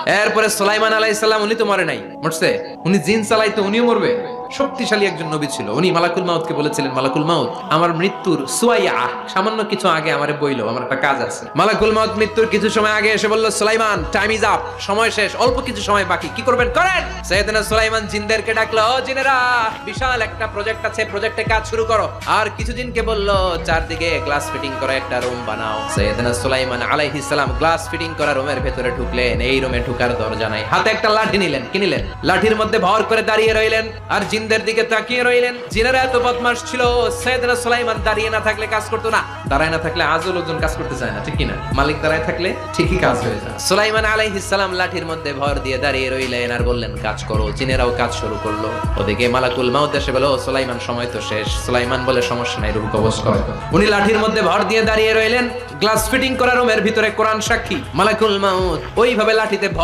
এরপরে সুলাইমান আলাইহিস সালাম উনি তো মরে নাই, মরছে, উনি জিন চালাইতো, উনিও মরবে। শক্তিশালী একজন নবী ছিল। উনি মালাকুল মাউতকে বলেছিলেন, মালাকুল মাউত, আমার মৃত্যুর সুয়াইয়া সামান্য কিছু আগে আমারে বইলো, আমার একটা কাজ আছে। মালাকুল মাউত মৃত্যুর কিছু সময় আগে এসে বলল, সুলাইমান টাইম ইজ আপ, সময় শেষ, অল্প কিছু সময় বাকি, কি করবেন করেন। সাইয়েদনা সুলাইমান জিনদেরকে ডাকলো, ও জিনেরা, বিশাল একটা প্রজেক্ট আছে, প্রজেক্টে কাজ শুরু করো। আর কিছু জিনকে বলল, চারদিকে গ্লাস ফিটিং করা একটা রুম বানাও। সাইয়েদনা সুলাইমান আলাইহিস সালাম গ্লাস ফিটিং করা রুমের ভেতরে ঢুকলেন। এই রুমে ঢুকার দরজা নাই, হাতে একটা লাঠি নিলেন। কি নিলেন? লাঠির মধ্যে ভর করে দাঁড়িয়ে রইলেন আর জিনদের দিকে তাকিয়ে রইলেন। জিনেরা এত বদমাশ ছিল, সাইয়েদনা সুলাইমান দাঁড়িয়ে না থাকলে কাজ করতো না, দাঁড়ায় না থাকলে আজও লোকজন কাজ করতে চায় না, ঠিক কি না? মালিক দাঁড়ায় থাকলে ঠিকই কাজ হয়ে যায়। সুলাইমান আলাইহিস সালাম লাঠির মধ্যে ভর দিয়ে দাঁড়িয়ে রইলেন আর বললেন, কাজ করো। জিনেরাও কাজ শুরু করলো। ওদিকে মালাকুল মাউত এসে বলল, সুলাইমান সময় তো শেষ। সুলাইমান বলে, সমস্যা নাই, রূহ কবজ করো। উনি লাঠির মধ্যে ভর দিয়ে দাঁড়িয়ে রইলেন। গ্লাস ফিটিং করা রুমের ভিতরে কোরআন সাক্ষী, মালাকুল মাউত ওইভাবে লাঠিতে ভর